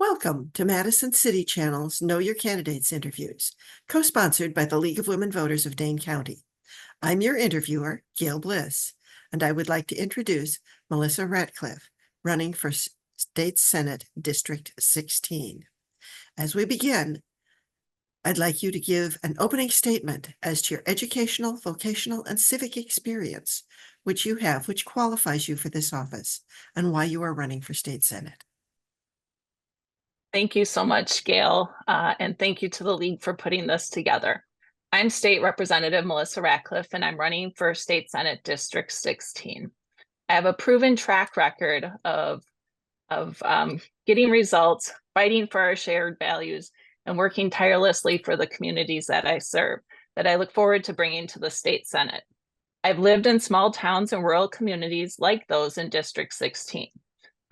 Welcome to Madison City Channel's Know Your Candidates interviews, co-sponsored by the League of Women Voters of Dane County. I'm your interviewer, Gail Bliss, and I would like to introduce Melissa Ratcliff, running for State Senate District 16. As we begin, I'd like you to give an opening statement as to your educational, vocational, and civic experience, which you have, which qualifies you for this office, and why you are running for State Senate. Thank you so much, Gail, and thank you to the League for putting this together. I'm State Representative Melissa Ratcliff, and I'm running for State Senate District 16. I have a proven track record of getting results, fighting for our shared values, and working tirelessly for the communities that I serve, that I look forward to bringing to the State Senate. I've lived in small towns and rural communities like those in District 16.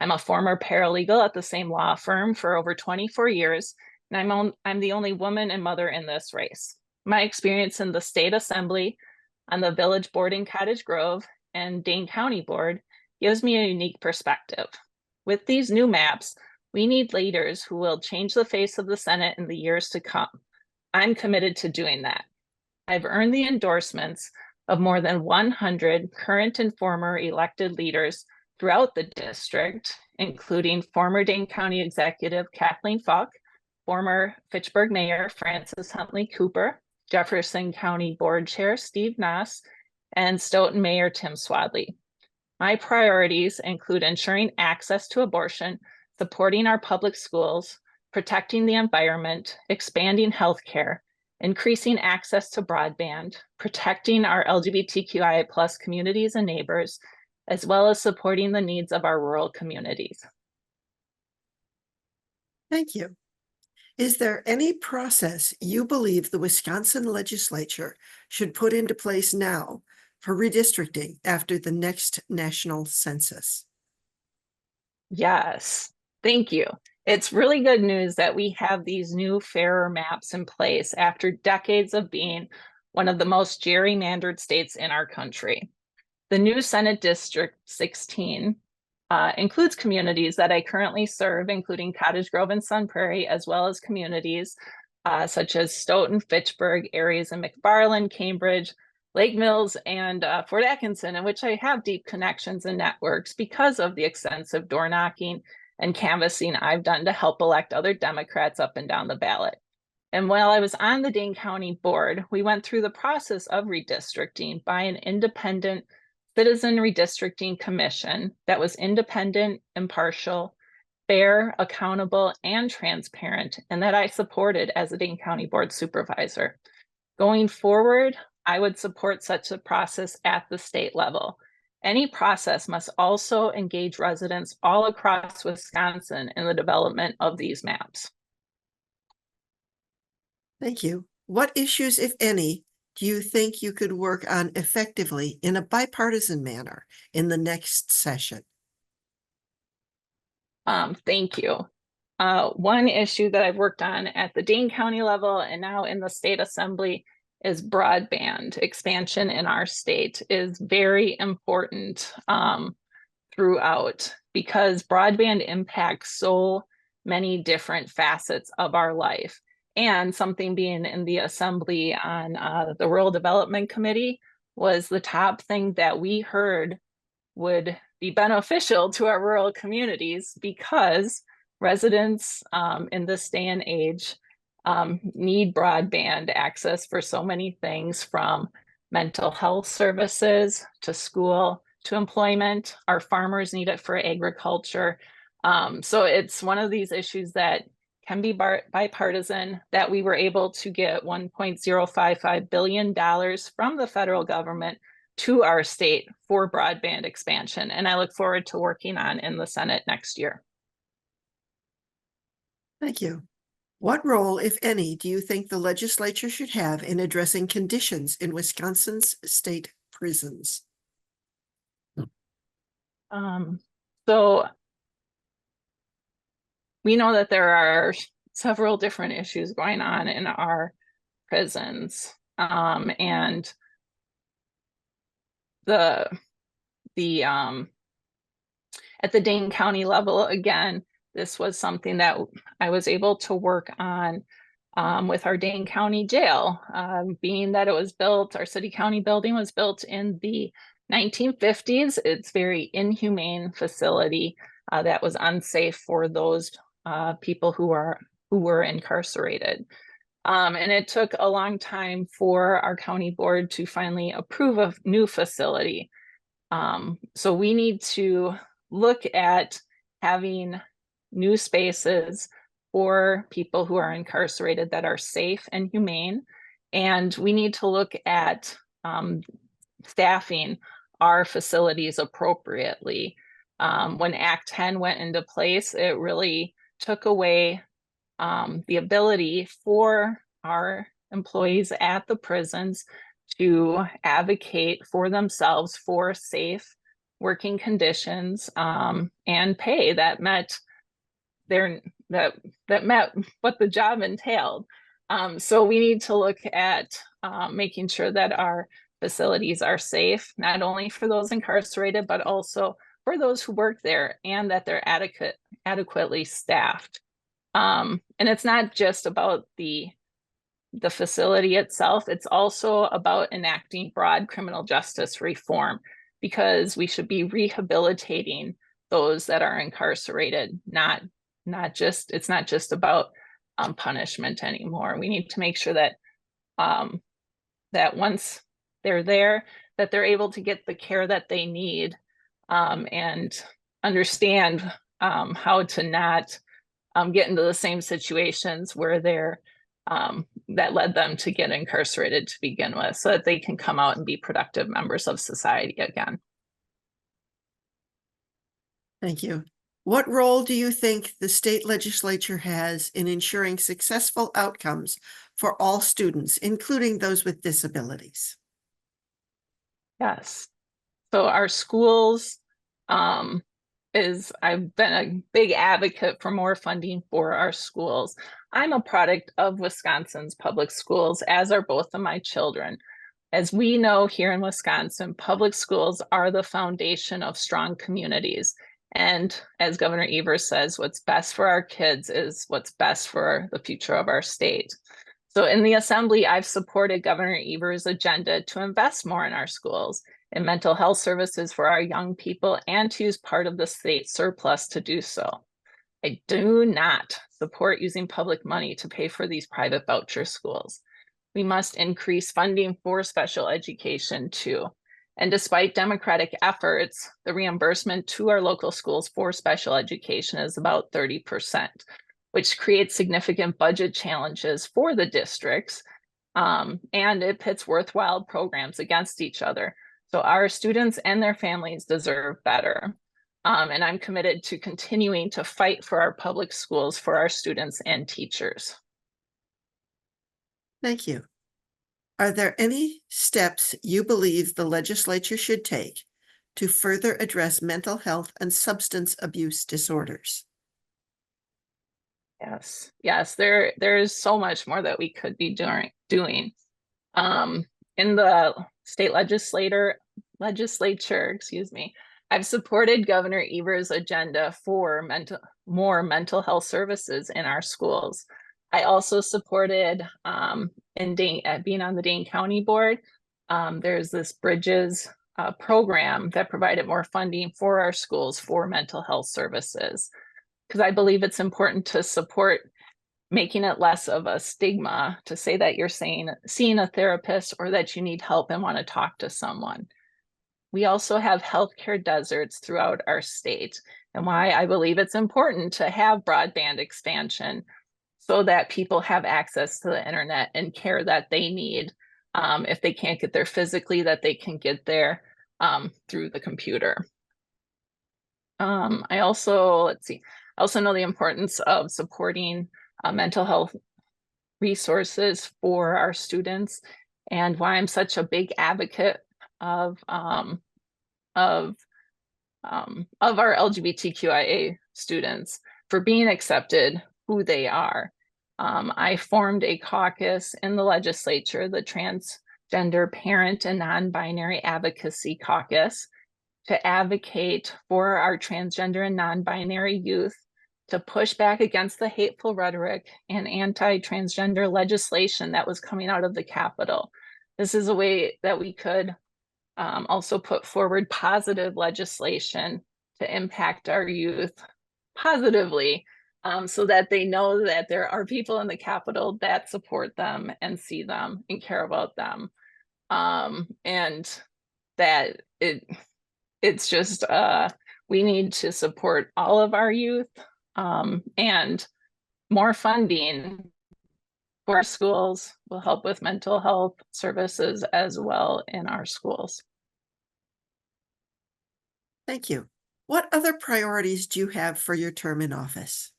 I'm a former paralegal at the same law firm for over 24 years, and I'm the only woman and mother in this race. My experience in the state assembly, on the village board in Cottage Grove, and Dane County board gives me a unique perspective. With these new maps, we need leaders who will change the face of the Senate in the years to come. I'm committed to doing that. I've earned the endorsements of more than 100 current and former elected leaders throughout the district, including former Dane County Executive Kathleen Falk, former Fitchburg Mayor Frances Huntley Cooper, Jefferson County Board Chair Steve Noss, and Stoughton Mayor Tim Swadley. My priorities include ensuring access to abortion, supporting our public schools, protecting the environment, expanding healthcare, increasing access to broadband, protecting our LGBTQIA+ communities and neighbors, as well as supporting the needs of our rural communities. Thank you. Is there any process you believe the Wisconsin legislature should put into place now for redistricting after the next national census? Yes, thank you. It's really good news that we have these new fairer maps in place after decades of being one of the most gerrymandered states in our country. The new Senate District 16 includes communities that I currently serve, including Cottage Grove and Sun Prairie, as well as communities such as Stoughton, Fitchburg, areas in McFarland, Cambridge, Lake Mills, and Fort Atkinson, in which I have deep connections and networks because of the extensive door knocking and canvassing I've done to help elect other Democrats up and down the ballot. And while I was on the Dane County board, we went through the process of redistricting by an independent Citizen Redistricting Commission that was independent, impartial, fair, accountable, and transparent, and that I supported as a Dane County Board Supervisor. Going forward, I would support such a process at the state level. Any process must also engage residents all across Wisconsin in the development of these maps. Thank you. What issues, if any, do you think you could work on effectively in a bipartisan manner in the next session? Thank you. One issue that I've worked on at the Dane County level and now in the state assembly is broadband expansion in our state is very important throughout, because broadband impacts so many different facets of our life. And something being in the assembly on the Rural Development Committee was the top thing that we heard would be beneficial to our rural communities, because residents in this day and age need broadband access for so many things, from mental health services to school to employment. Our farmers need it for agriculture. So it's one of these issues that can be bipartisan, that we were able to get $1.055 billion from the federal government to our state for broadband expansion. And I look forward to working on in the Senate next year. Thank you. What role, if any, do you think the legislature should have in addressing conditions in Wisconsin's state prisons? So we know that there are several different issues going on in our prisons, and at the Dane County level, again, this was something that I was able to work on with our Dane County Jail, being that it was built, our city county building was built in the 1950s. It's very inhumane facility that was unsafe for those people who were incarcerated. And it took a long time for our county board to finally approve a new facility. So we need to look at having new spaces for people who are incarcerated that are safe and humane. And we need to look at staffing our facilities appropriately. When Act 10 went into place, it really took away the ability for our employees at the prisons to advocate for themselves for safe working conditions and pay that met that met what the job entailed. So we need to look at making sure that our facilities are safe, not only for those incarcerated, but also for those who work there, and that they're adequately staffed. And it's not just about the facility itself, it's also about enacting broad criminal justice reform, because we should be rehabilitating those that are incarcerated, it's not just about punishment anymore. We need to make sure that that once they're there, that they're able to get the care that they need and understand how to not get into the same situations where they're that led them to get incarcerated to begin with, so that they can come out and be productive members of society again. Thank you. What role do you think the state legislature has in ensuring successful outcomes for all students, including those with disabilities? Yes. So our schools, I've been a big advocate for more funding for our schools. I'm a product of Wisconsin's public schools, as are both of my children. As we know here in Wisconsin, public schools are the foundation of strong communities. And as Governor Evers says, what's best for our kids is what's best for the future of our state. So in the Assembly, I've supported Governor Evers' agenda to invest more in our schools, in mental health services for our young people, and to use part of the state surplus to do so. I do not support using public money to pay for these private voucher schools. We must increase funding for special education too. And despite Democratic efforts, the reimbursement to our local schools for special education is about 30%, which creates significant budget challenges for the districts. And it pits worthwhile programs against each other. So our students and their families deserve better. And I'm committed to continuing to fight for our public schools, for our students and teachers. Thank you. Are there any steps you believe the legislature should take to further address mental health and substance abuse disorders? Yes, there is so much more that we could be doing. In the state legislature, I've supported Governor Evers' agenda for more mental health services in our schools. I also supported being on the Dane County Board. There's this Bridges program that provided more funding for our schools for mental health services, because I believe it's important to support making it less of a stigma to say that you're seeing a therapist or that you need help and want to talk to someone. We also have healthcare deserts throughout our state, and why I believe it's important to have broadband expansion so that people have access to the internet and care that they need. If they can't get there physically, that they can get there through the computer. I also know the importance of supporting mental health resources for our students, and why I'm such a big advocate of our LGBTQIA students for being accepted who they are. I formed a caucus in the legislature, the Transgender Parent and Non-Binary Advocacy Caucus, to advocate for our transgender and non-binary youth to push back against the hateful rhetoric and anti-transgender legislation that was coming out of the Capitol. This is a way that we could also put forward positive legislation to impact our youth positively, so that they know that there are people in the Capitol that support them and see them and care about them. And that it's just we need to support all of our youth, and more funding for schools will help with mental health services as well in our schools. Thank you. What other priorities do you have for your term in office?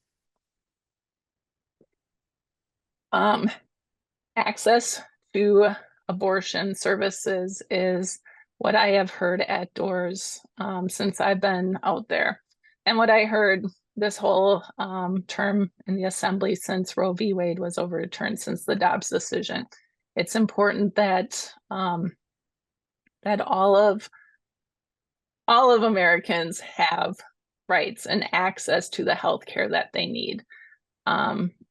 Access to abortion services is what I have heard at doors since I've been out there, and what I heard this whole term in the assembly since Roe v. Wade was overturned, since the Dobbs decision. It's important that that all of Americans have rights and access to the health care that they need.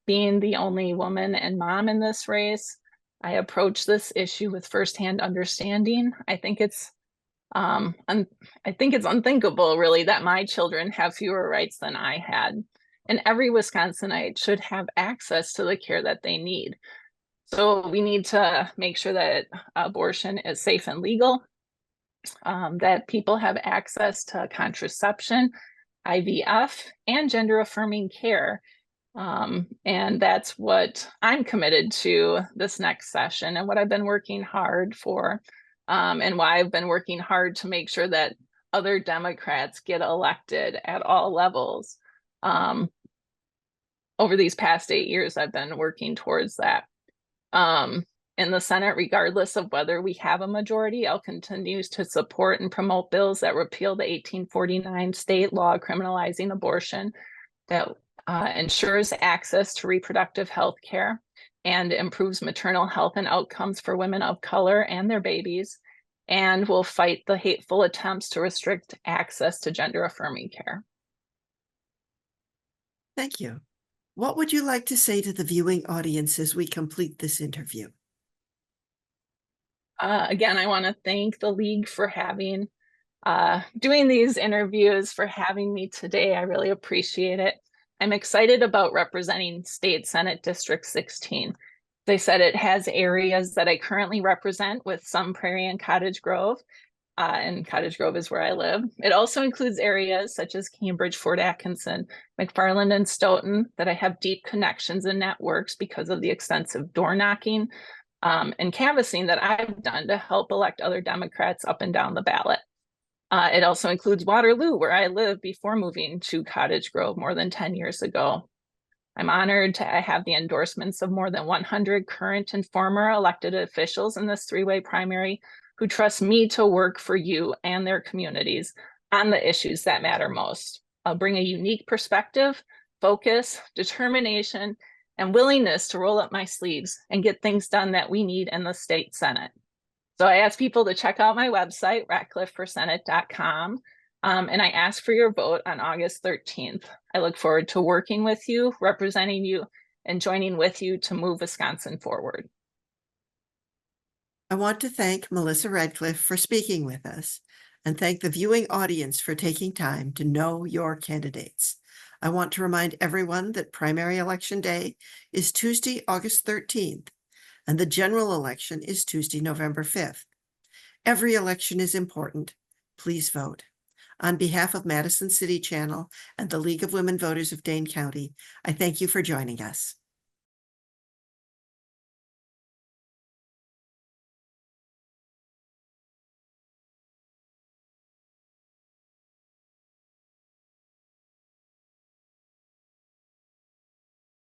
Being the only woman and mom in this race, I approach this issue with firsthand understanding. I think it's unthinkable, really, that my children have fewer rights than I had. And every Wisconsinite should have access to the care that they need. So we need to make sure that abortion is safe and legal, that people have access to contraception, IVF, and gender-affirming care. And that's what I'm committed to this next session, and what I've been working hard for, and why I've been working hard to make sure that other Democrats get elected at all levels. Over these past 8 years, I've been working towards that. In the Senate, regardless of whether we have a majority, I'll continue to support and promote bills that repeal the 1849 state law criminalizing abortion, that ensures access to reproductive health care and improves maternal health and outcomes for women of color and their babies, and will fight the hateful attempts to restrict access to gender-affirming care. Thank you. What would you like to say to the viewing audience as we complete this interview? Again, I want to thank the League for doing these interviews, for having me today. I really appreciate it. I'm excited about representing State Senate District 16. They said it has areas that I currently represent, with some Prairie and Cottage Grove, and Cottage Grove is where I live. It also includes areas such as Cambridge, Fort Atkinson, McFarland, and Stoughton that I have deep connections and networks because of the extensive door knocking and canvassing that I've done to help elect other Democrats up and down the ballot. It also includes Waterloo, where I lived before moving to Cottage Grove more than 10 years ago. I'm honored to have the endorsements of more than 100 current and former elected officials in this three-way primary who trust me to work for you and their communities on the issues that matter most. I'll bring a unique perspective, focus, determination, and willingness to roll up my sleeves and get things done that we need in the state Senate. So I ask people to check out my website, ratcliffforsenate.com, and I ask for your vote on August 13th. I look forward to working with you, representing you, and joining with you to move Wisconsin forward. I want to thank Melissa Ratcliff for speaking with us, and thank the viewing audience for taking time to know your candidates. I want to remind everyone that primary election day is Tuesday, August 13th, and the general election is Tuesday, November 5th. Every election is important. Please vote. On behalf of Madison City Channel and the League of Women Voters of Dane County, I thank you for joining us.